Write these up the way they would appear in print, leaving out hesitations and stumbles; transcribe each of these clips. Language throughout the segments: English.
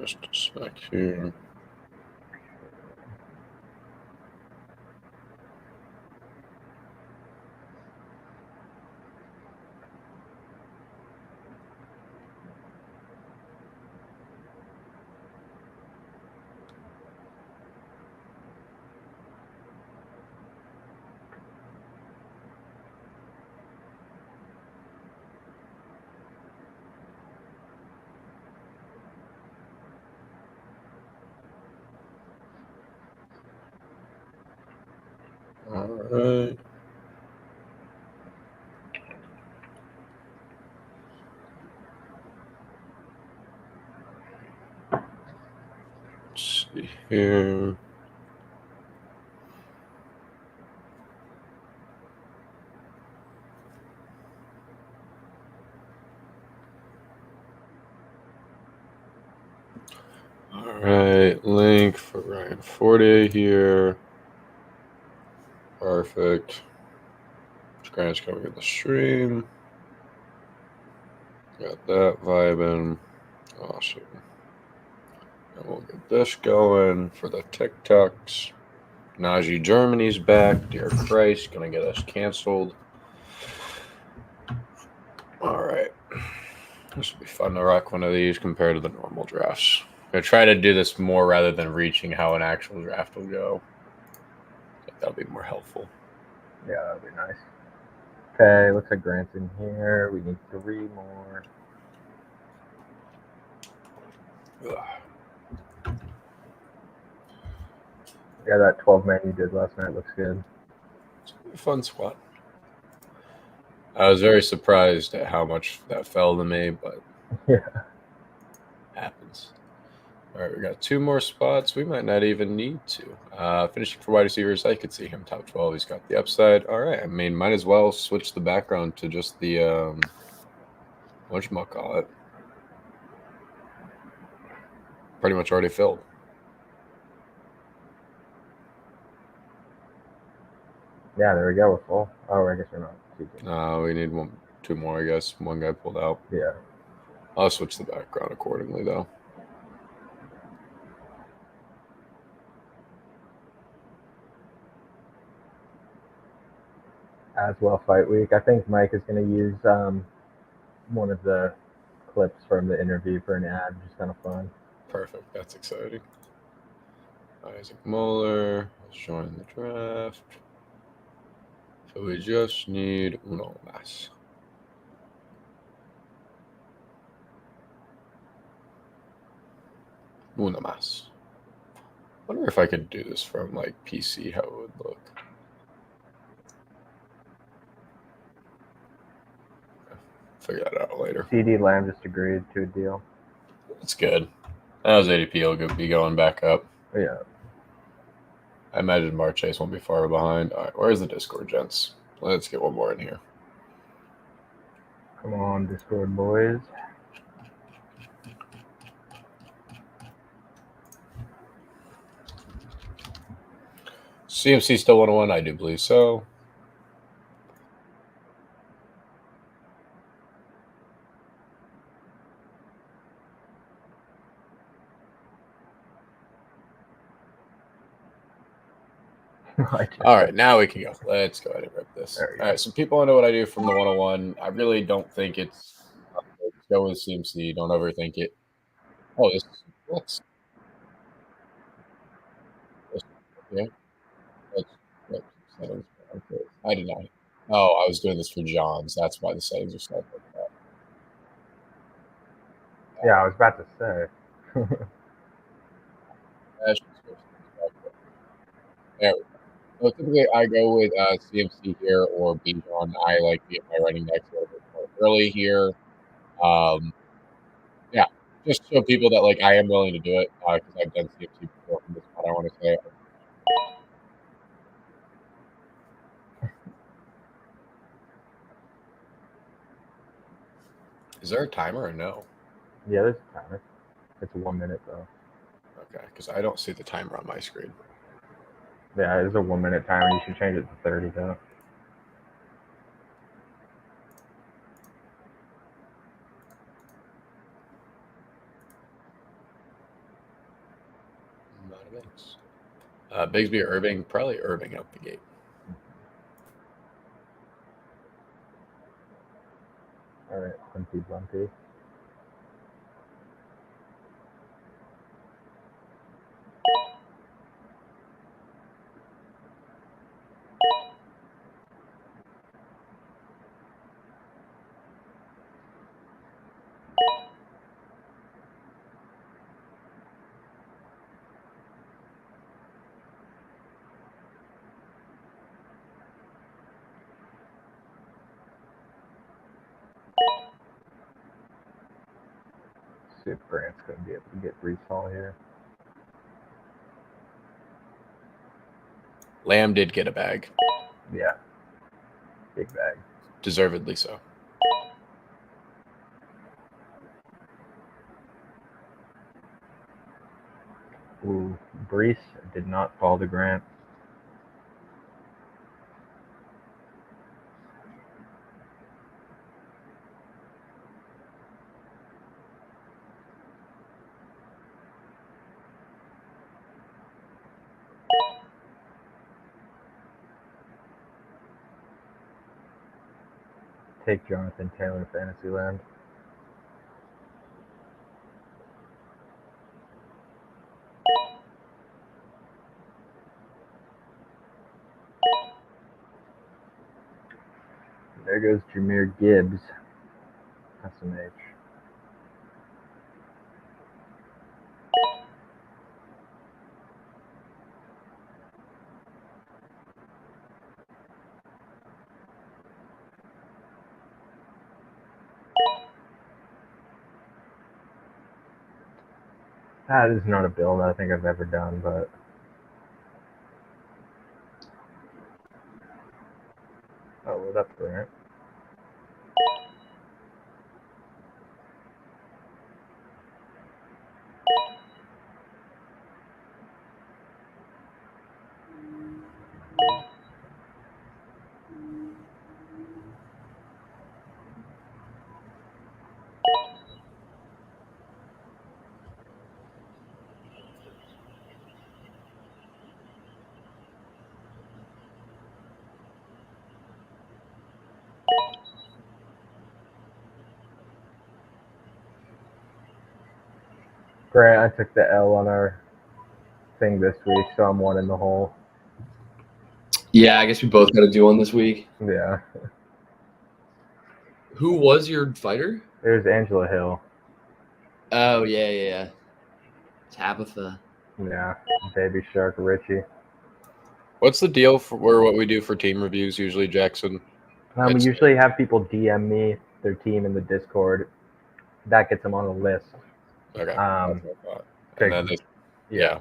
Just a sec here. All right. Let's see here. All right, link for Ryan Forte here. Perfect. Grant's coming in the stream. Got that vibing. Awesome. And we'll get this going for the TikToks. Najee Germany's back. Dear Christ, gonna get us canceled. All right. This will be fun to rock one of these compared to the normal drafts. I'm going to try to do this more rather than reaching how an actual draft will go. I think that'll be more helpful. Yeah, that'd be nice. Okay, looks like Grant's in here. We need 3 more. Ugh. Yeah, that 12-man you did last night looks good. It's a fun squad. I was very surprised at how much that fell to me, but yeah, happens. All right, we got 2 more spots. We might not even need to. Finishing for wide receivers, I could see him top 12. He's got the upside. All right, I mean, might as well switch the background to just the whatchamacallit. Pretty much already filled. Yeah, there we go. We're full. Oh, I guess we're not. We need 2 more, I guess. One guy pulled out. Yeah. I'll switch the background accordingly, though. As well, fight week. I think Mike is going to use one of the clips from the interview for an ad, which is kind of fun. Perfect. That's exciting. Isaac Moeller has joined the draft. So we just need uno más. Uno más. Wonder if I could do this from like PC, how it would look. Figure that out later. CD Lamb just agreed to a deal. That's good. How's ADP will be going back up. Yeah. I imagine Marchese won't be far behind. All right, where's the Discord, gents? Let's get one more in here. Come on, Discord boys. CMC still 101? I do believe so. All right, now we can go. Let's go ahead and rip this. All right, so people know what I do from the 101. I really don't think it's go with CMC. Don't overthink it. Oh, this what's yeah. Let's settings. Okay. I did not. Oh, I was doing this for John's. That's why the settings are set up like that. Yeah, I was about to say. There we go. So typically I go with CMC here or Bijan. I like to get my running backs a little bit more early here. Yeah, just show people that like I am willing to do it because I've done CMC before from this spot. I want to say, is there a timer or no? Yeah, there's a timer. It's 1 minute though. Okay, because I don't see the timer on my screen. Yeah, it's a 1 minute timer. You should change it to 30 though. Bigsby or Irving? Probably Irving out the gate. All right, Bunty. See if Grant's going to be able to get Brees Hall here. Lamb did get a bag. Yeah. Big bag. Deservedly so. Ooh, Brees did not fall to Grant. Take Jonathan Taylor Fantasyland. There goes Jahmyr Gibbs. SMH. That is not a build I think I've ever done, but oh, well, that's Grant. Grant, I took the L on our thing this week, so I'm one in the hole. Yeah, I guess we both got to do one this week. Yeah. Who was your fighter? There's Angela Hill. Oh, yeah. Tabitha. Yeah. Baby Shark Richie. What's the deal for what we do for team reviews usually, Jackson? We usually have people DM me their team in the Discord. That gets them on a list. Okay. And then yeah.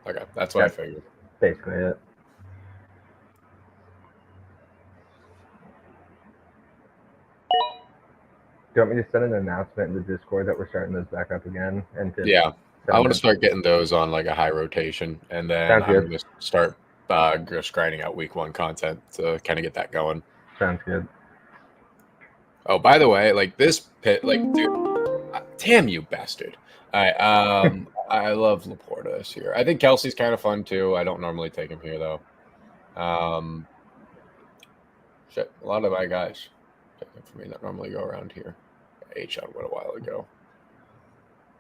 Okay, that's what I figured. Basically it. Do you want me to send an announcement in the Discord that we're starting those back up again? And yeah, I want to start getting those on like a high rotation, and then I'm going to start just grinding out week 1 content to kind of get that going. Sounds good. Oh, by the way, like this pit, like, dude, damn you bastard. All right, I love Laporta this year. I think Kelsey's kind of fun too. I don't normally take him here though. Shit, a lot of my guys taking for me that normally go around here. H on what a while ago.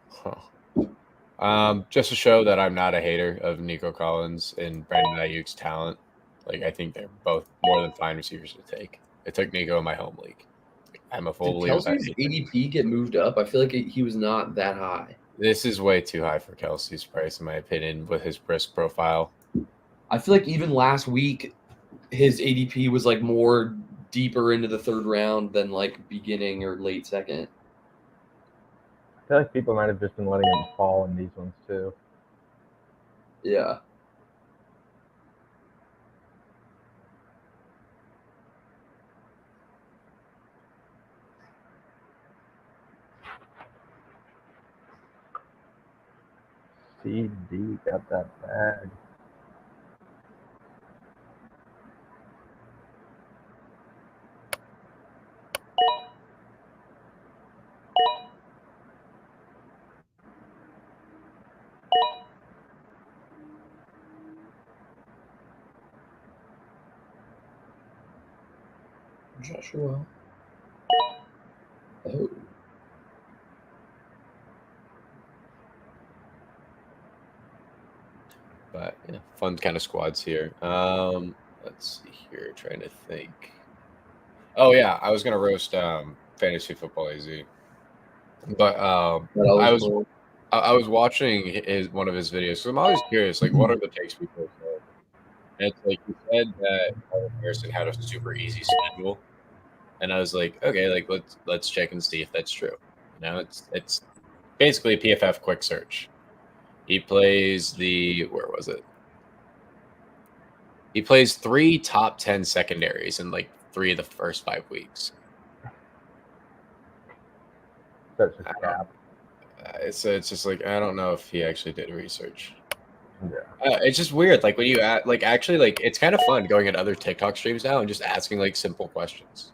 Huh. Just to show that I'm not a hater of Nico Collins and Brandon Ayuk's talent. Like, I think they're both more than fine receivers to take. I took Nico in my home league. I'm a full believer. Did Kelsey's ADP get moved up? I feel like he was not that high. This is way too high for Kelsey's price, in my opinion, with his risk profile. I feel like even last week, his ADP was like more deeper into the 3rd round than like beginning or late 2nd. I feel like people might have just been letting him fall in these ones too. Yeah. CD got that bag. Joshua. Oh. But yeah, fun kind of squads here. Let's see here. Trying to think. Oh yeah, I was gonna roast fantasy football AZ, but I was watching one of his videos. So I'm always curious, like, what are the takes people say? And it's like he said that Marvin Harrison had a super easy schedule, and I was like, okay, like let's check and see if that's true. You know, it's basically a PFF quick search. He plays where was it? He plays 3 top 10 secondaries in like 3 of the first 5 weeks. That's just cap. It's just like I don't know if he actually did research. Yeah. It's just weird. Like when you actually like it's kind of fun going at other TikTok streams now and just asking like simple questions.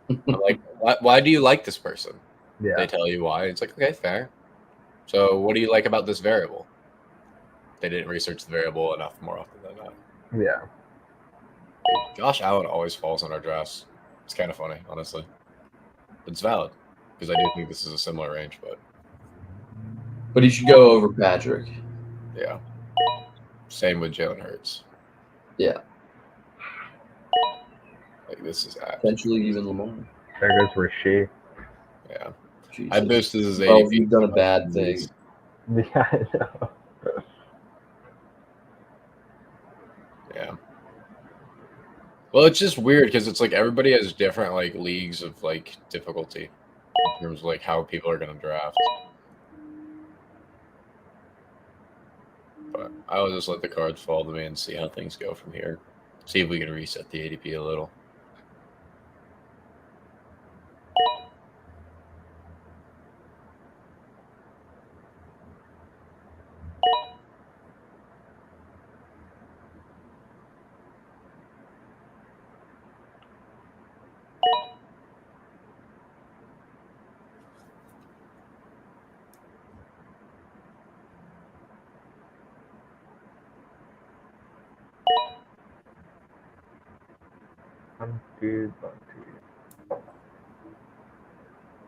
I'm like, why do you like this person? Yeah. They tell you why. It's like, okay, fair. So what do you like about this variable? They didn't research the variable enough more often than not. Yeah. Josh Allen always falls in our drafts. It's kind of funny, honestly. But it's valid because I do think this is a similar range, But he should go over Patrick. Yeah. Same with Jalen Hurts. Yeah. Like this is Potentially even Lamar. There goes Rasheed. Yeah. Jesus. I boosted his ADP. Well, you've done a bad thing. Yeah, I know. Yeah. Well, it's just weird because it's like everybody has different like leagues of like difficulty in terms of like how people are going to draft. But I will just let the cards fall to me and see how things go from here. See if we can reset the ADP a little.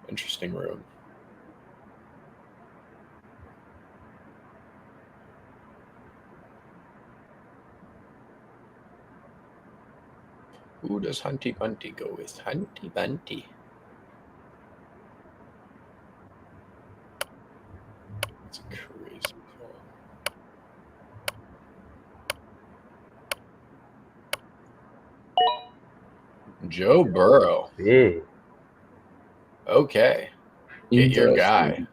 Interesting room. Who does Hunty Bunty go with? Hunty Bunty. That's a crazy call. Joe Burrow. Yeah. Okay. Get your guy.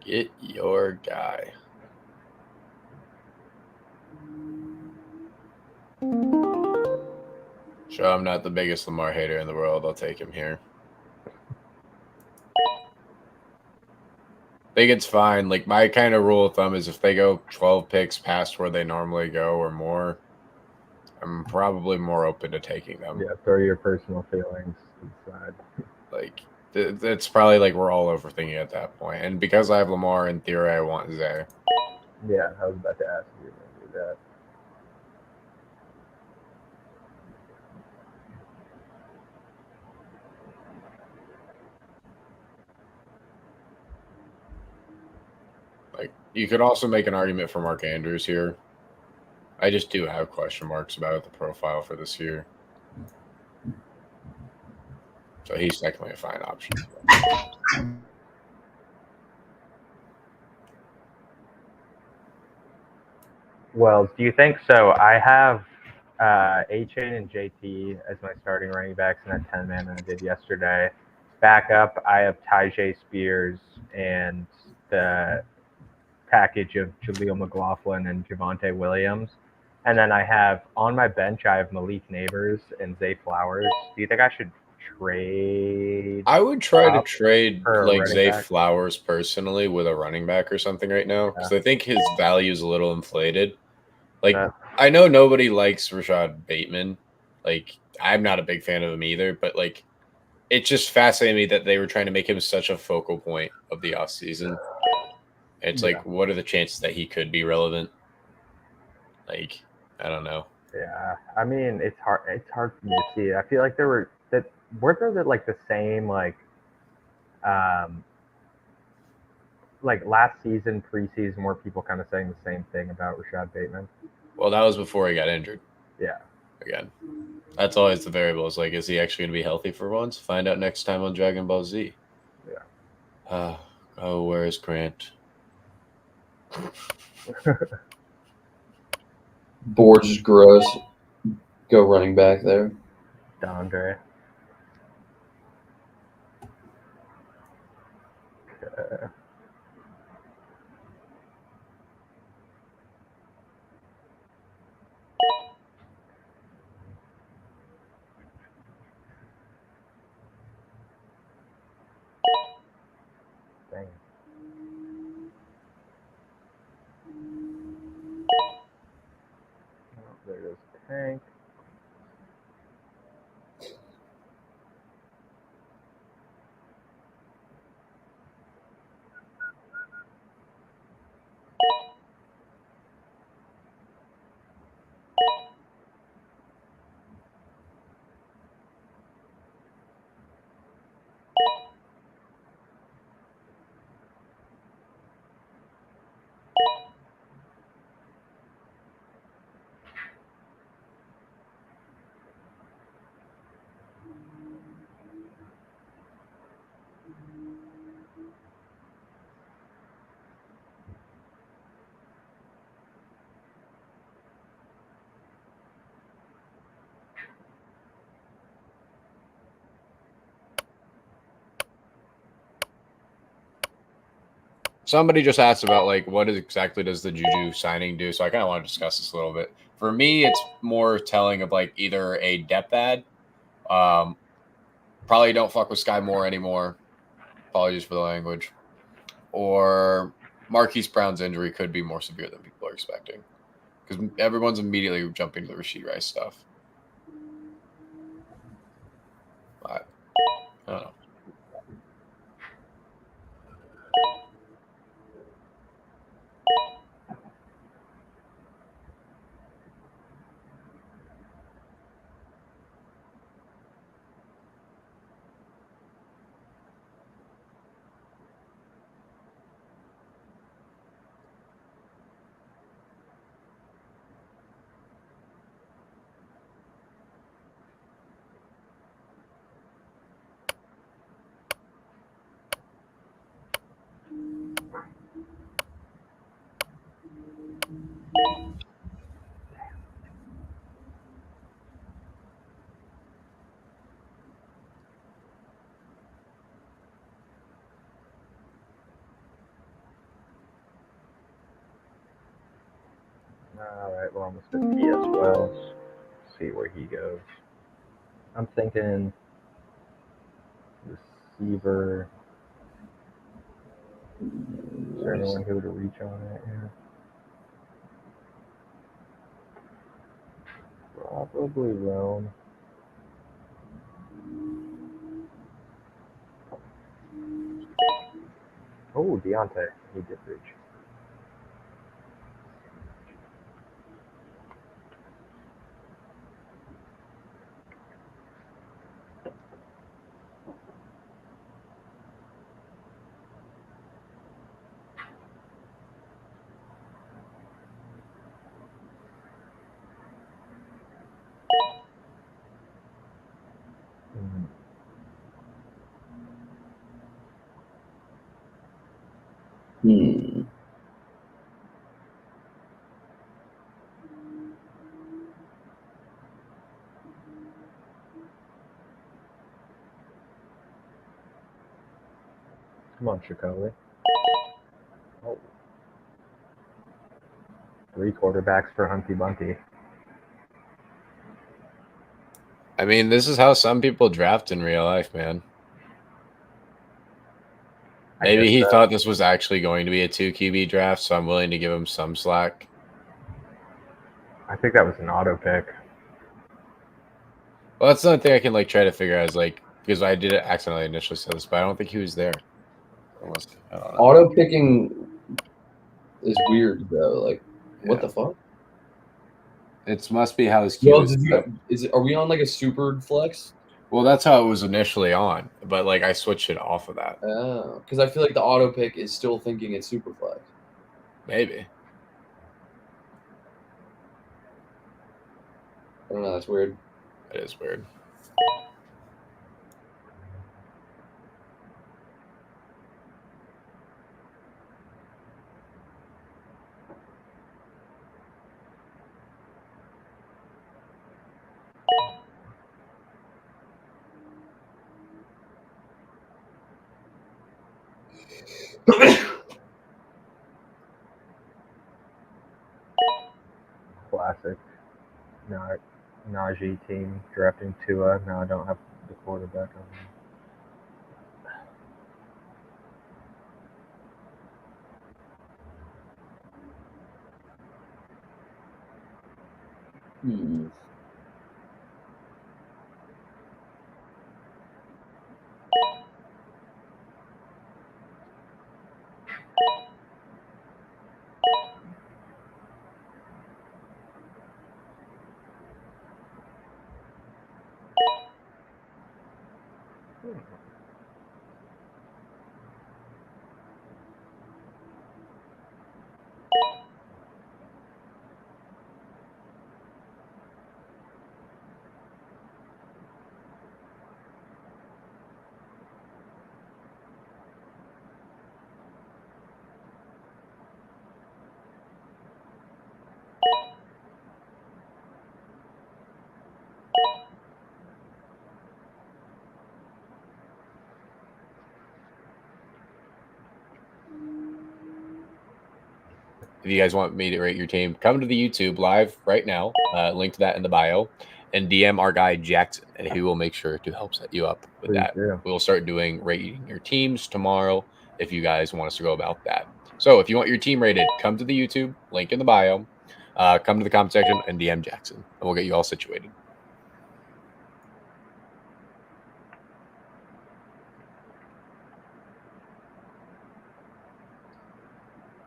Get your guy. Sure, I'm not the biggest Lamar hater in the world. I'll take him here. I think it's fine. Like, my kind of rule of thumb is if they go 12 picks past where they normally go or more, I'm probably more open to taking them. Yeah, throw your personal feelings to the side. Like, it's probably like we're all overthinking at that point. And because I have Lamar, in theory, I want Zay. Yeah, I was about to ask you to do that. Like, you could also make an argument for Mark Andrews here. I just do have question marks about the profile for this year. So he's technically a fine option. Well, do you think so? I have A-Chain and JT as my starting running backs in that 10-man that I did yesterday. Backup, I have Tyjae Spears and the package of Jaleel McLaughlin and Javonte Williams. And then I have on my bench, I have Malik Neighbors and Zay Flowers. Do you think I should trade? I would try to trade like Zay back? Flowers personally with a running back or something right now because I think his value is a little inflated. Like, I know nobody likes Rashad Bateman. Like, I'm not a big fan of him either, but like, it just fascinated me that they were trying to make him such a focal point of the offseason. It's like, what are the chances that he could be relevant? Like, I don't know. Yeah, I mean it's hard. It's hard for me to see. I feel like weren't there like the same um like last season preseason where people kind of saying the same thing about Rashad Bateman. Well, that was before he got injured. Yeah. Again, that's always the variable. Is like, is he actually going to be healthy for once? Find out next time on Dragon Ball Yeah. Oh, where is Grant? Board's is gross. Go running back there. DeAndre. Okay. Dang. Oh, there goes Tank. Somebody just asked about like what exactly does the Juju signing do? So I kind of want to discuss this a little bit. For me, it's more telling of like either a depth ad. Probably don't fuck with Sky Moore anymore. Apologies for the language. Or Marquise Brown's injury could be more severe than people are expecting because everyone's immediately jumping to the Rashid Rice stuff. But, I don't know. All right, we're almost at PS Wells. See where he goes. I'm thinking receiver. Is there anyone who would reach on it here? Probably Rome. Oh, Deontay. He did reach. Come on, Chicago. Oh. 3 quarterbacks for Hunty Bunty. I mean, this is how some people draft in real life, man. Maybe he thought this was actually going to be a 2 QB draft, so I'm willing to give him some slack. I think that was an auto pick. Well, that's the only thing I can like try to figure out is like because I did accidentally initially say this, but I don't think he was there. Auto picking is weird though. Like, what the fuck? It must be how his queue Well, is. Are we on like a super flex? Well, that's how it was initially on, but like I switched it off of that. Oh, because I feel like the auto pick is still thinking it's super flex. Maybe. I don't know. That's weird. It is weird. Classic. Najee team drafting Tua. Now I don't have the quarterback on me. Hmm. If you guys want me to rate your team, come to the YouTube live right now. Link to that in the bio, and DM our guy Jackson, and he will make sure to help set you up with that. We'll start doing rating your teams tomorrow if you guys want us to go about that. So if you want your team rated, come to the YouTube, link in the bio, come to the comment section, and DM Jackson, and we'll get you all situated.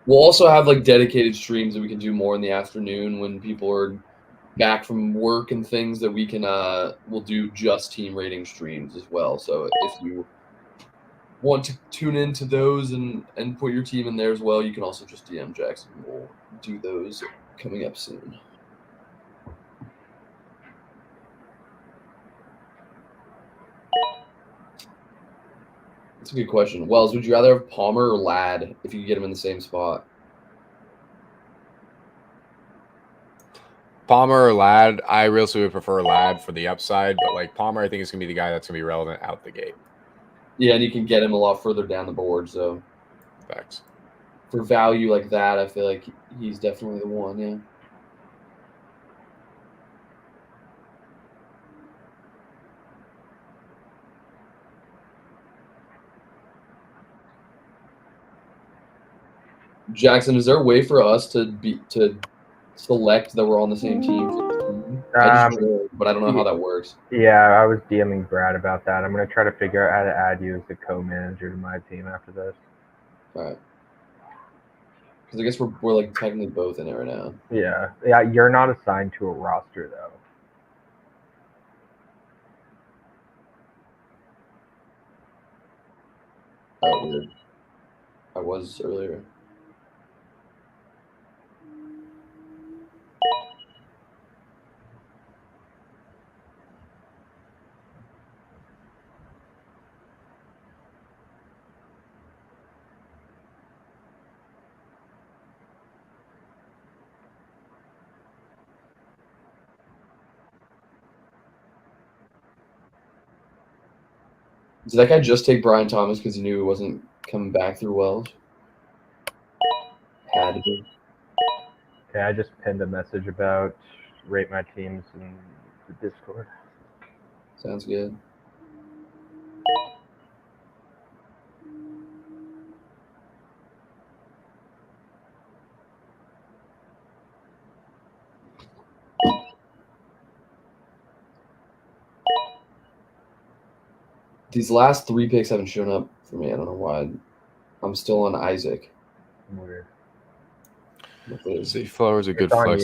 We'll also have like dedicated streams that we can do more in the afternoon when people are back from work and things that we can we'll do just team rating streams as well. So if you want to tune into those and put your team in there as well, you can also just DM Jackson. We'll do those coming up soon. That's a good question. Wells, would you rather have Palmer or Ladd if you could get him in the same spot? Palmer or Ladd, I really would prefer Ladd for the upside, but like Palmer, I think is going to be the guy that's going to be relevant out the gate. Yeah, and you can get him a lot further down the board. So, facts. For value like that, I feel like he's definitely the one. Yeah. Jackson, is there a way for us to select that we're on the same team? But I don't know how that works. Yeah, I was DMing Brad about that. I'm gonna try to figure out how to add you as the co-manager to my team after this. All right. Because I guess we're like technically both in it right now. Yeah. You're not assigned to a roster though. Oh, weird. I was earlier. Did that guy just take Brian Thomas because he knew he wasn't coming back through Wells? Had to be. Yeah, I just pinned a message about rate my teams in the Discord. Sounds good. These last 3 picks haven't shown up for me. I don't know why. I'm still on Isaac. Weird. Zay Flowers a good flex.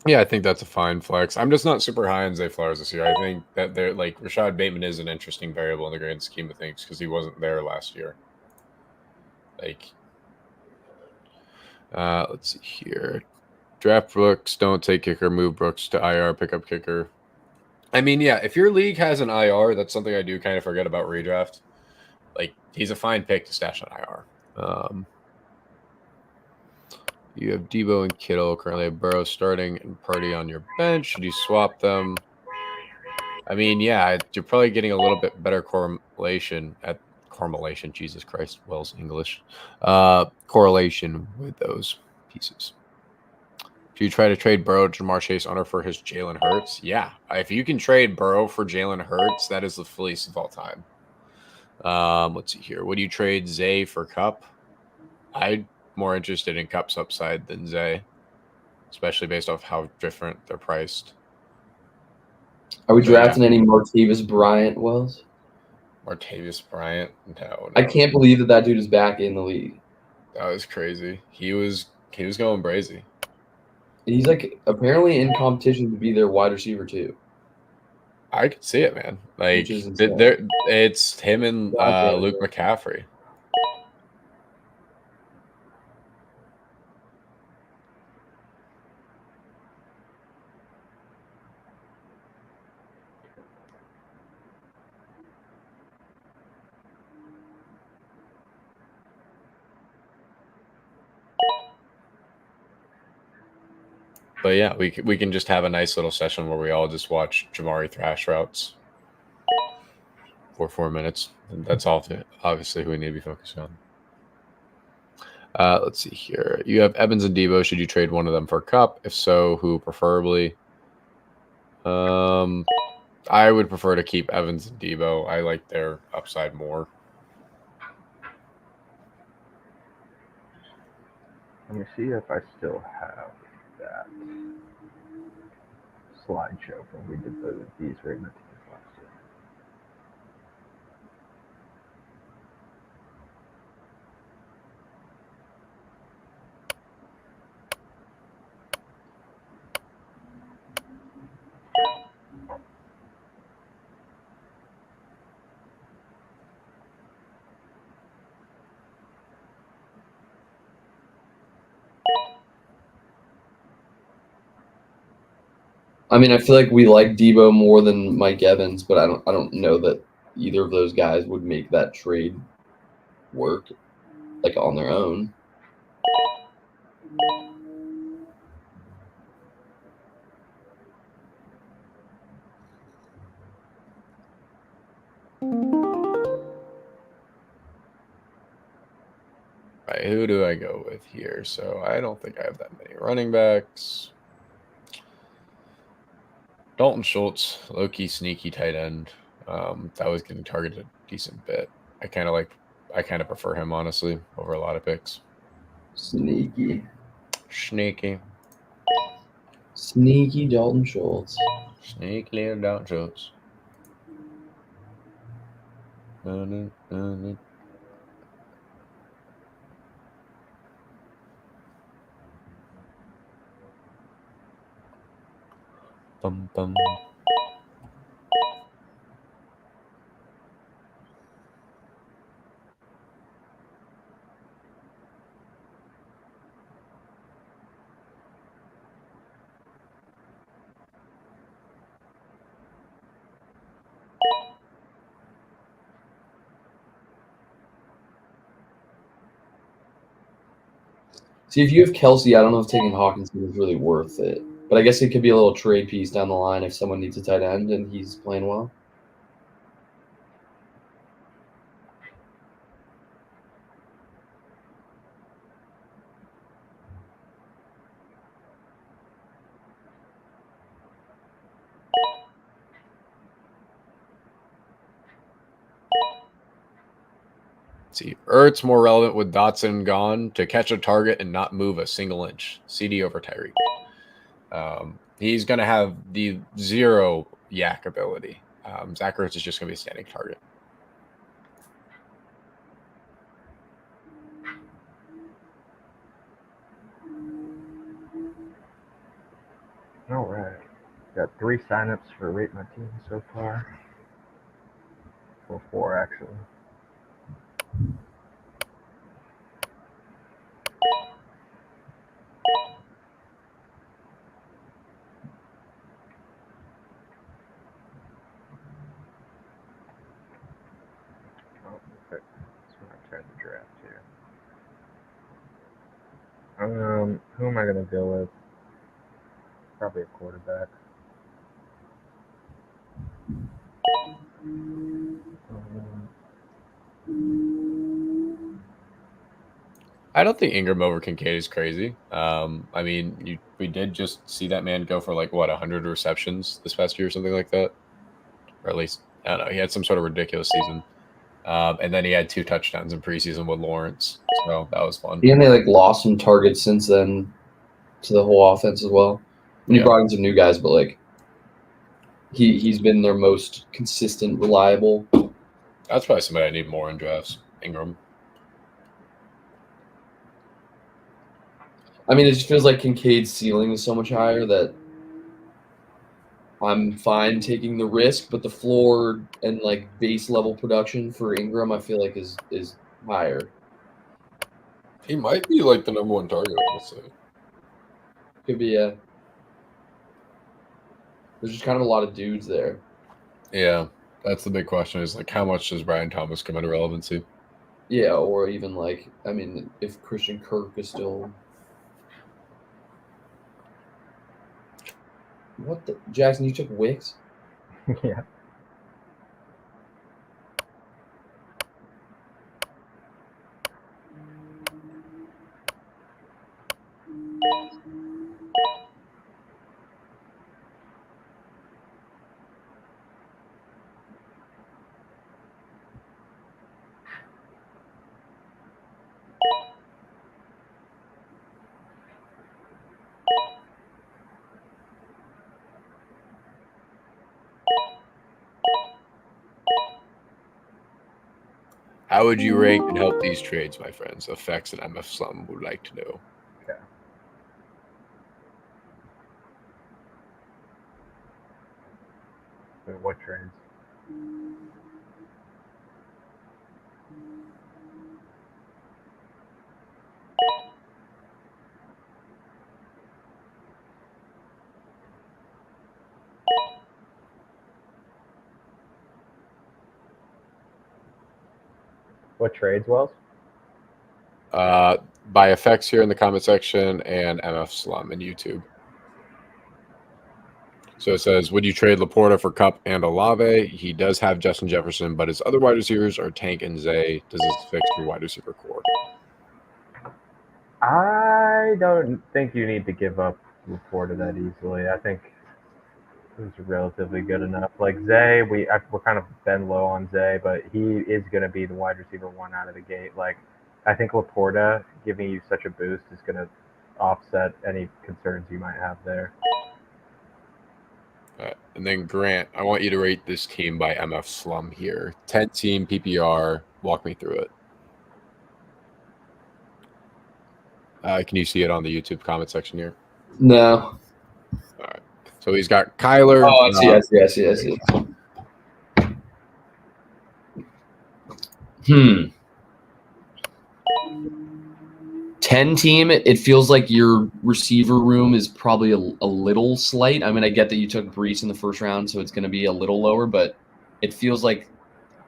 Yeah, I think that's a fine flex. I'm just not super high on Zay Flowers this year. I think that they're like Rashad Bateman is an interesting variable in the grand scheme of things because he wasn't there last year. Like, let's see here. Draft Brooks, don't take kicker, move Brooks to IR, pick up kicker. I mean, yeah, if your league has an IR, that's something I do kind of forget about redraft. Like, he's a fine pick to stash on IR. You have Debo and Kittle. Currently have Burrow starting and Purdy on your bench. Should you swap them? I mean, yeah, you're probably getting a little bit better correlation. Jesus Christ, Wells English. Correlation with those pieces. If you try to trade Burrow, Jamar Chase under for his Jalen Hurts, yeah. If you can trade Burrow for Jalen Hurts, that is the fleece of all time. Let's see here. Would you trade Zay for Cup? I'm more interested in Cup's upside than Zay, especially based off how different they're priced. Are we drafting any Martavis Bryant, Wells? Martavis Bryant? No. I can't believe that dude is back in the league. That was crazy. He was going brazy. He's like apparently in competition to be their wide receiver too. I could see it, man. Like it's him and Luke McCaffrey. But yeah, we can just have a nice little session where we all just watch Jamari thrash routes for 4 minutes. And that's all. Obviously, who we need to be focused on. Let's see here. You have Evans and Debo. Should you trade one of them for Cup? If so, who preferably? I would prefer to keep Evans and Debo. I like their upside more. Let me see if I still have that slideshow from we did these rating teams last year. I mean, I feel like we like Debo more than Mike Evans, but I don't know that either of those guys would make that trade work like on their own. All right, who do I go with here? So I don't think I have that many running backs. Dalton Schultz, low-key sneaky tight end. That was getting targeted a decent bit. I kind of prefer him, honestly, over a lot of picks. Sneaky Dalton Schultz. Sneaky little Dalton Schultz. Bum, bum. See, if you have Kelsey, I don't know if taking Hawkinson is really worth it. But I guess it could be a little trade piece down the line if someone needs a tight end and he's playing well. See, Ertz more relevant with Dotson gone to catch a target and not move a single inch. CD over Tyreek. He's going to have the 0 yak ability. Zach Ertz is just going to be a standing target. Got 3 signups for Rate My Team so far. Or 4, actually. Oh, okay. It's my turn to draft here. Who am I going to go with? Probably a quarterback. I don't think Ingram over Kincaid is crazy. I mean, we did just see that man go for like 100 receptions this past year or something like that, or at least I don't know. He had some sort of ridiculous season, and then he had 2 touchdowns in preseason with Lawrence, so that was fun. And they like lost some targets since then to the whole offense as well. And he brought in some new guys, but like he's been their most consistent, reliable. That's probably somebody I need more in drafts. Ingram. I mean, it just feels like Kincaid's ceiling is so much higher that I'm fine taking the risk, but the floor and like base level production for Ingram, I feel like is higher. He might be like the number 1 target, honestly. Could be a. There's just kind of a lot of dudes there. Yeah, that's the big question. Is like how much does Brian Thomas come into relevancy? Yeah, or even like I mean, if Christian Kirk is still. What the Jackson? You took Wicks? Yeah. How would you rank and help these trades, my friends? Effects and MF Slum would like to know. Okay. Wait, what trades? What trades, Wells? By effects here in the comment section and MF Slum in YouTube. So it says, would you trade Laporta for Kupp and Olave? He does have Justin Jefferson, but his other wide receivers are Tank and Zay. Does this fix your wide receiver core? I don't think you need to give up Laporta that easily. I think it's relatively good enough. Like Zay, we're kind of been low on Zay, but he is going to be the wide receiver 1 out of the gate. Like I think Laporta giving you such a boost is going to offset any concerns you might have there. And then Grant, I want you to rate this team by MF Slum here. 10-team PPR. Walk me through it. Can you see it on the YouTube comment section here? No. All right. So he's got Kyler. Oh, I see. 10-team, it feels like your receiver room is probably a little slight. I mean, I get that you took Breece in the first round, so it's going to be a little lower, but it feels like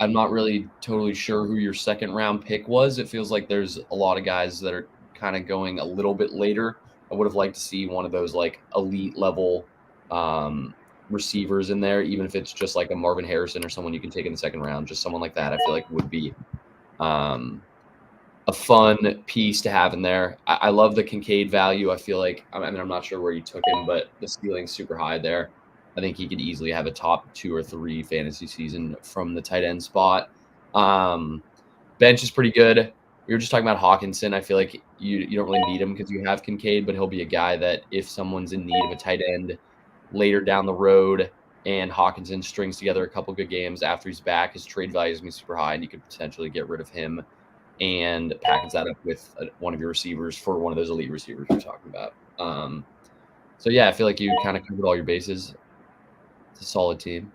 I'm not really totally sure who your second round pick was. It feels like there's a lot of guys that are kind of going a little bit later. I would have liked to see one of those like elite level receivers in there, even if it's just like a Marvin Harrison or someone you can take in the second round. Just someone like that, I feel like would be a fun piece to have in there. I love the Kincaid value. I feel like, I mean, I'm not sure where you took him, but the ceiling's super high there. I think he could easily have a top 2 or 3 fantasy season from the tight end spot. Bench is pretty good. We were just talking about Hawkinson. I feel like you don't really need him because you have Kincaid, but he'll be a guy that if someone's in need of a tight end later down the road and Hawkinson strings together a couple good games after he's back, his trade value is going to be super high, and you could potentially get rid of him and package that up with one of your receivers for one of those elite receivers you're talking about. So, yeah, I feel like you kind of covered all your bases. It's a solid team.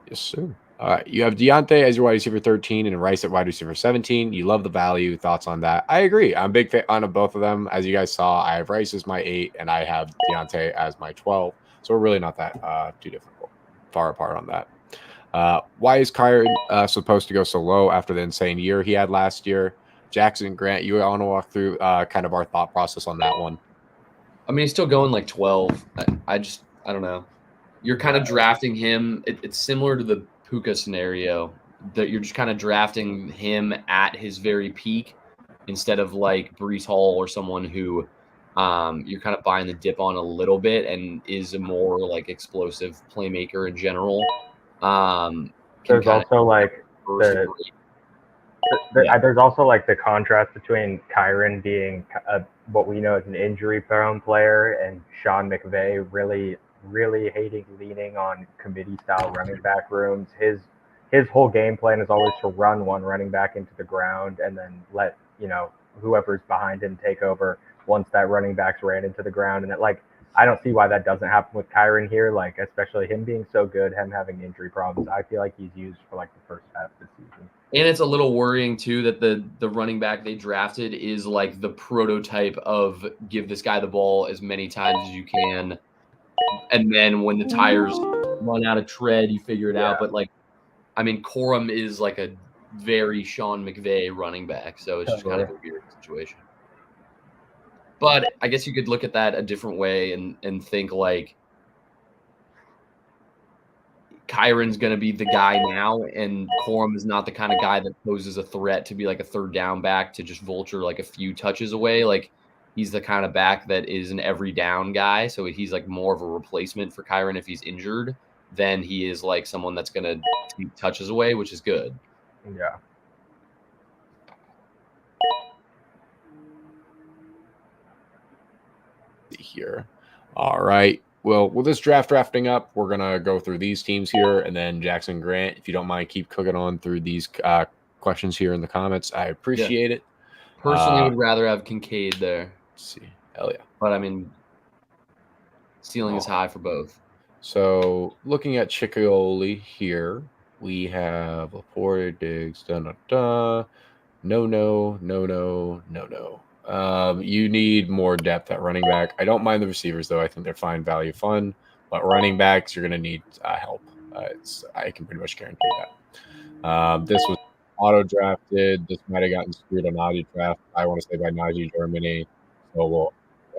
Yes, sir. All right. You have Deontay as your wide receiver 13 and Rice at wide receiver 17. You love the value. Thoughts on that? I agree. I'm a big fan of both of them. As you guys saw, I have Rice as my 8 and I have Deontay as my 12. So we're really not that too difficult, far apart on that. Why is Kyren supposed to go so low after the insane year he had last year? Jackson, Grant, you want to walk through kind of our thought process on that one? I mean, he's still going like 12. I don't know. You're kind of drafting him. It's similar to the Puka scenario that you're just kind of drafting him at his very peak instead of like Breece Hall or someone who you're kind of buying the dip on a little bit and is a more like explosive playmaker in general. There's also like there's also like the contrast between Kyren being what we know as an injury-prone player and Sean McVay really leaning on committee-style running back rooms. His whole game plan is always to run one running back into the ground and then let whoever's behind him take over once that running back's ran into the ground. And I don't see why that doesn't happen with Kyren here. Like, especially him being so good, him having injury problems. I feel like he's used for like the first half of the season. And it's a little worrying too that the running back they drafted is like the prototype of give this guy the ball as many times as you can, and then when the tires run out of tread, you figure it out. But like, I mean, Corum is like a very Sean McVay running back, so it's just kind of a weird situation. But I guess you could look at that a different way and think like Kyren's going to be the guy now, and Corum is not the kind of guy that poses a threat to be like a third down back to just vulture like a few touches away. Like, he's the kind of back that is an every down guy. So he's like more of a replacement for Kyren if he's injured than he is like someone that's going to take touches away, which is good. Yeah. Here. All right. Well, with this drafting up, we're going to go through these teams here, and then Jackson, Grant, if you don't mind, keep cooking on through these questions here in the comments. I appreciate it. Personally, would rather have Kincaid there. Let's see. Hell yeah. But, I mean, ceiling is high for both. So, looking at Ciccioli here, we have Laporte, Diggs, no. You need more depth at running back. I don't mind the receivers, though. I think they're fine, value, fun. But running backs, you're going to need help. I can pretty much guarantee that. This was auto-drafted. This might have gotten screwed on Najee draft. I want to say by Najee Germany. So we'll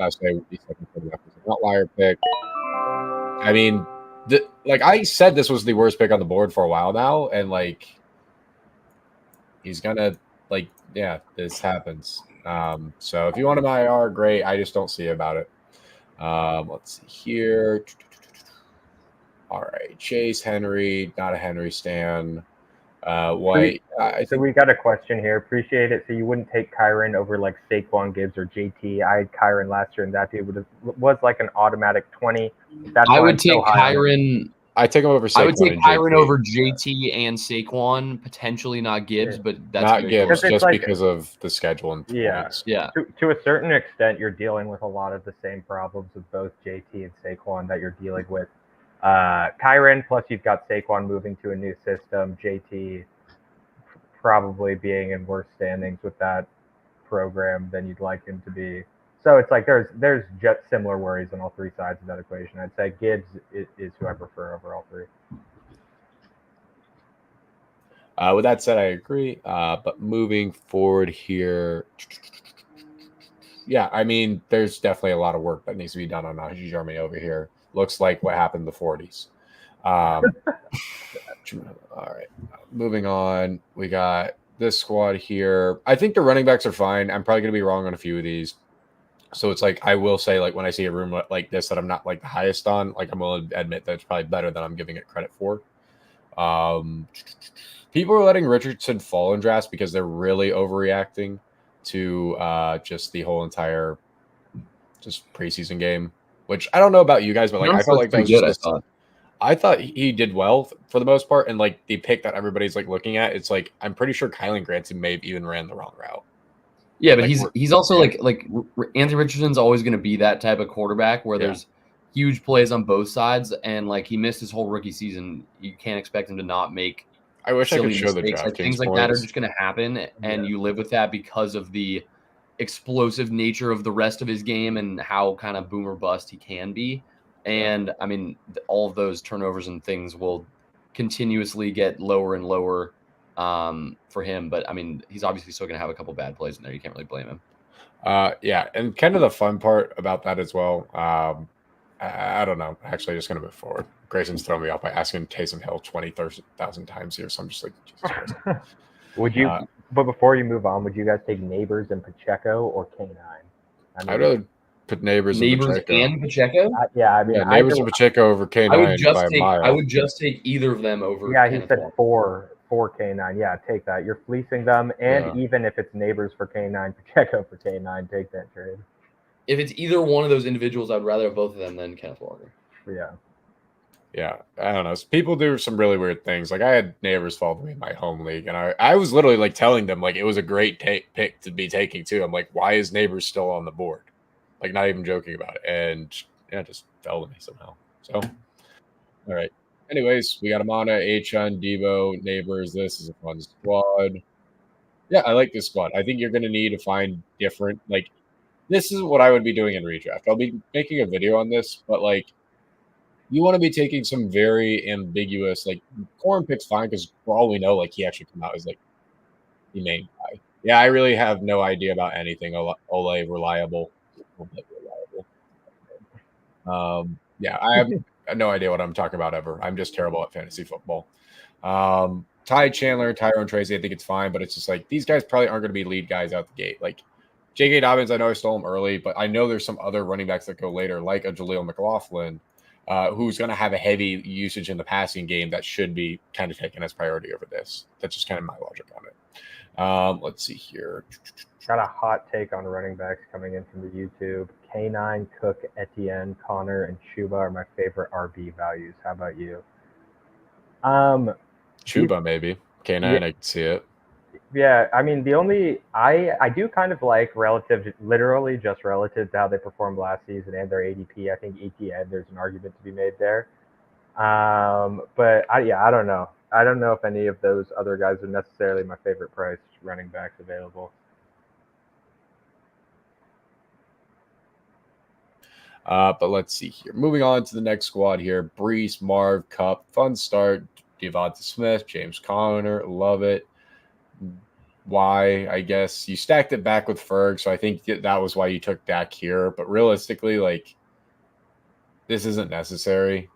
say the second quarterback was an outlier pick. I mean, I said this was the worst pick on the board for a while now. And, he's going to, this happens. So if you want him IR, great. I just don't see about it. Let's see here. All right. Chase, Henry, not a Henry stan. White. So we got a question here. Appreciate it. So you wouldn't take Kyren over like Saquon Gibbs or JT. I had Kyren last year, and that dude was like an automatic 20. I would take Kyren. I take him over Saquon. I would take Kyren over JT and Saquon, potentially not Gibbs, but that's not Gibbs just because of the schedule and points. Yeah. To a certain extent, you're dealing with a lot of the same problems with both JT and Saquon that you're dealing with. Kyren, plus you've got Saquon moving to a new system, JT probably being in worse standings with that program than you'd like him to be. So it's like there's just similar worries on all three sides of that equation. I'd say Gibbs is who I prefer over all three. With that said, I agree. But moving forward here, yeah, I mean, there's definitely a lot of work that needs to be done on Najee Germany over here. Looks like what happened in the 40s. All right, moving on. We got this squad here. I think the running backs are fine. I'm probably going to be wrong on a few of these. So it's like I will say, like, when I see a room like this that I'm not like the highest on, like I'm willing to admit that it's probably better than I'm giving it credit for. People are letting Richardson fall in drafts because they're really overreacting to just the whole entire just preseason game. Which I don't know about you guys, but like I felt like that was just I thought he did well for the most part, and like the pick that everybody's like looking at, it's like I'm pretty sure Kylan Granson may have even ran the wrong route. Yeah, but he's also like Anthony Richardson's always going to be that type of quarterback where there's huge plays on both sides, and like he missed his whole rookie season. You can't expect him to not make. I wish I could show the mistakes. DraftKings Things like that are just going to happen, and you live with that because of the explosive nature of the rest of his game and how kind of boom or bust he can be. And I mean, all of those turnovers and things will continuously get lower and lower for him. But I mean, he's obviously still going to have a couple bad plays in there. You can't really blame him. Yeah, and kind of the fun part about that as well. I don't know. Actually, just going to move forward. Grayson's throwing me off by asking Taysom Hill 20,000 times here, so I'm just like, Jesus Christ. Would you? But before you move on, would you guys take Neighbors and Pacheco or K9? I'd rather put Neighbors and Pacheco. Yeah, I mean, Neighbors and Pacheco over K9 by a mile. I would just take either of them over. Yeah, he said four K9. Yeah, take that. You're fleecing them, and even if it's Neighbors for K9, Pacheco for K9, take that trade. If it's either one of those individuals, I'd rather have both of them than Kenneth Walker. Yeah, I don't know. People do some really weird things. Like I had neighbors follow me in my home league, and I was literally like telling them like it was a great pick to be taking too. I'm like, why is Neighbors still on the board? Like not even joking about it, and it just fell to me somehow. So, all right. Anyways, we got Amana, Achun, Debo, Neighbors. This is a fun squad. Yeah, I like this squad. I think you're going to need to find different like. This is what I would be doing in redraft. I'll be making a video on this, but like. You want to be taking some very ambiguous, like Corin pick's fine because for all we know, like he actually come out as like the main guy. Yeah, I really have no idea about anything. Ole reliable. Yeah, I have no idea what I'm talking about ever. I'm just terrible at fantasy football. Ty Chandler, Tyrone Tracy, I think it's fine, but it's just like these guys probably aren't going to be lead guys out the gate. Like J.K. Dobbins, I know I stole him early, but I know there's some other running backs that go later, like a Jaleel McLaughlin. Who's going to have a heavy usage in the passing game that should be kind of taken as priority over this. That's just kind of my logic on it. Let's see here. Got a hot take on running backs coming in from the YouTube. K9, Cook, Etienne, Connor, and Chuba are my favorite RB values. How about you? Chuba, maybe. K9, yeah. I can see it. Yeah, I mean, I do kind of like literally just relative to how they performed last season and their ADP. I think ETN, there's an argument to be made there. But I don't know. I don't know if any of those other guys are necessarily my favorite price running backs available. But let's see here. Moving on to the next squad here. Brees, Marv, Kupp, fun start. Devonta Smith, James Conner, love it. Why? I guess you stacked it back with Ferg, so I think that was why you took Dak here. But realistically, like, this isn't necessary.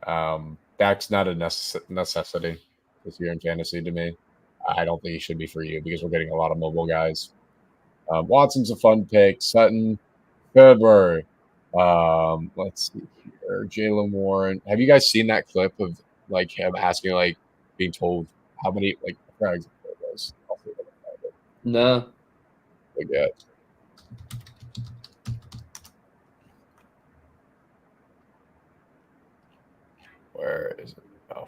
Dak's not a necessity this year in fantasy to me. I don't think he should be for you because we're getting a lot of mobile guys. Watson's a fun pick. Sutton, Goodberg. Let's see here. Jaylen Warren. Have you guys seen that clip of like him asking, like, being told how many like frags it was? No. I guess. Where is it? Oh,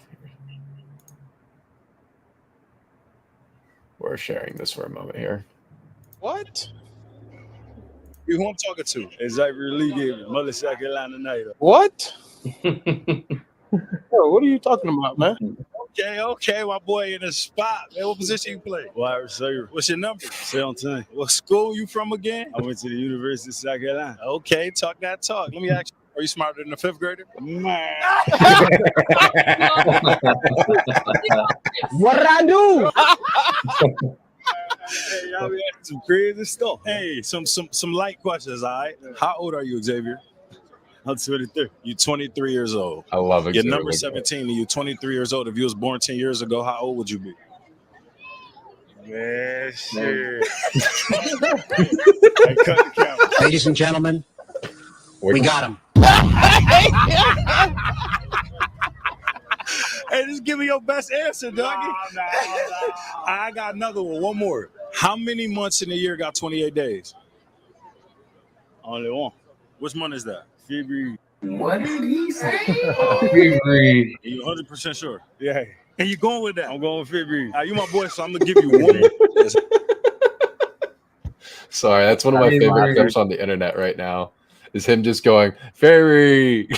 we're sharing this for a moment here. What? Who I'm talking to? Xavier Lee, Mother South Carolina Night. What? Bro, what are you talking about, man? Okay, my boy in the spot. Man, what position you play? Wide receiver. What's your number? 17. What school you from again? I went to the University of South Carolina. Okay, talk that talk. Let me ask you, are you smarter than a fifth grader? Man. What did I do? Hey, y'all be asking some crazy stuff. Hey, some light questions, all right? How old are you, Xavier? I'm 23. You're 23 years old. I love it. You're number 17 and you're 23 years old. If you was born 10 years ago, how old would you be? Man, shit. I cut the camera. Ladies and gentlemen, we got him. Hey, just give me your best answer, doggy. No. I got another one. One more. How many months in a year got 28 days? Only one. Which month is that? February. What did he say? February. Are you 100% sure? Yeah. And you going with that? I'm going with February. You my boy, so I'm going to give you one more. Sorry, that's one of my favorite clips on the internet right now. Is him just going fairy.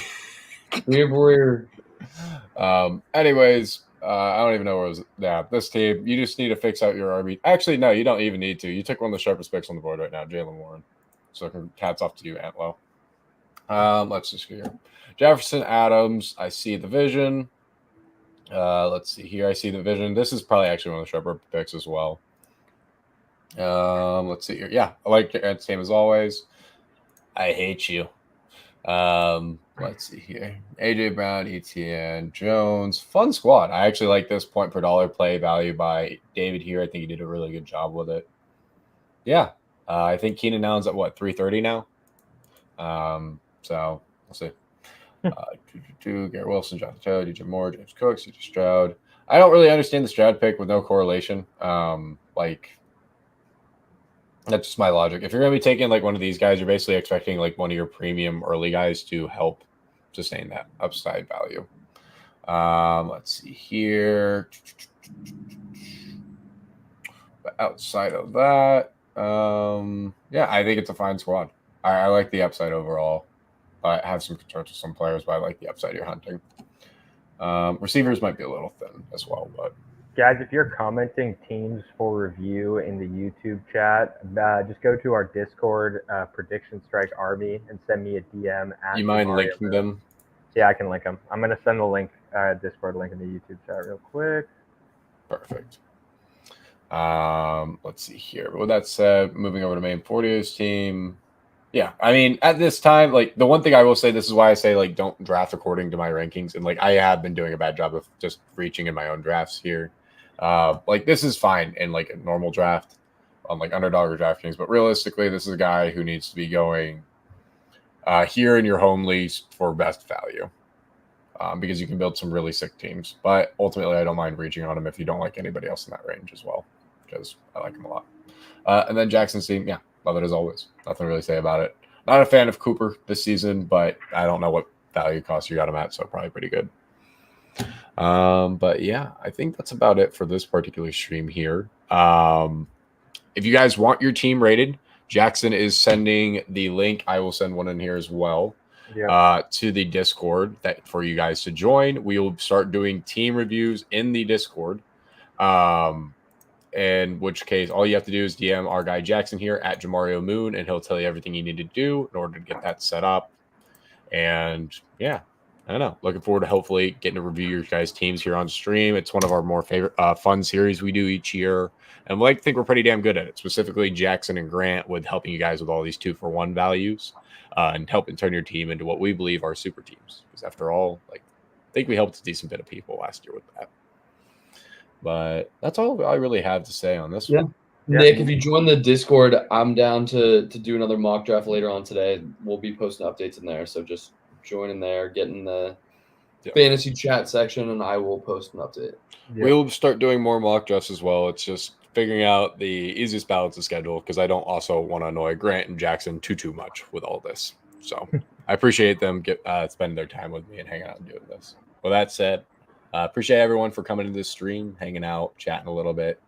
Anyways, I don't even know where it was. Yeah, this team, you just need to fix out your RB. Actually, no, you don't even need to. You took one of the sharpest picks on the board right now, Jalen Warren. So hats off to you, Antlo. Let's just go here. Jefferson, Adams. I see the vision. Let's see here. I see the vision. This is probably actually one of the sharper picks as well. Let's see here. Yeah, I like it. Same as always. I hate you. Let's see here. AJ Brown, ETN, Jones. Fun squad. I actually like this point per dollar play value by David here. I think he did a really good job with it. Yeah. I think Keenan Allen's at what, 330 now? So we'll see. Garrett Wilson, Jonathan Taylor, DJ Moore, James Cook, CJ Stroud. I don't really understand the Stroud pick with no correlation. That's just my logic. If you're going to be taking like one of these guys, you're basically expecting like one of your premium early guys to help sustain that upside value. Let's see here. But outside of that, yeah, I think it's a fine squad. I like the upside overall. I have some concerns with some players, but I like the upside you're hunting. Receivers might be a little thin as well, but guys, if you're commenting teams for review in the YouTube chat, just go to our Discord, Prediction Strike Army, and send me a DM. You mind linking them? Yeah, I can link them. I'm gonna send the link, Discord link in the YouTube chat real quick. Perfect. Let's see here. But with that said, moving over to main 40's team. Yeah, I mean, at this time, like the one thing I will say, this is why I say like don't draft according to my rankings, and like I have been doing a bad job of just reaching in my own drafts here. Like this is fine in like a normal draft on like Underdog or DraftKings, but realistically, this is a guy who needs to be going here in your home leagues for best value because you can build some really sick teams. But ultimately, I don't mind reaching on him if you don't like anybody else in that range as well, because I like him a lot. And then Jackson's team, yeah, love it as always. Nothing to really say about it. Not a fan of Cooper this season, but I don't know what value cost you got him at, so probably pretty good. But yeah, I think that's about it for this particular stream here. If you guys want your team rated, Jackson is sending the link. I will send one in here as well. To the Discord that for you guys to join. We will start doing team reviews in the Discord. In which case, all you have to do is DM our guy Jackson here at Jamario Moon, and he'll tell you everything you need to do in order to get that set up. And yeah, I don't know. Looking forward to hopefully getting to review your guys' teams here on stream. It's one of our more favorite fun series we do each year. And I think we're pretty damn good at it, specifically Jackson and Grant with helping you guys with all these 2-for-1 values and helping turn your team into what we believe are super teams. Because after all, like I think we helped a decent bit of people last year with that. But that's all I really have to say on this one. Nick, if you join the Discord, I'm down to do another mock draft later on today. We'll be posting updates in there. So just join in there, get in the fantasy chat section, and I will post an update. We'll start doing more mock drafts as well. It's just figuring out the easiest balance of schedule because I don't also want to annoy Grant and Jackson too much with all this. So I appreciate them spending their time with me and hanging out and doing this. With that said, appreciate everyone for coming to this stream, hanging out, chatting a little bit.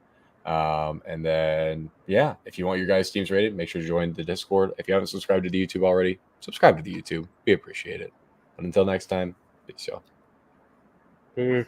And then, yeah, if you want your guys' teams rated, make sure to join the Discord. If you haven't subscribed to the YouTube already, subscribe to the YouTube. We appreciate it. But until next time, peace, y'all. Peace.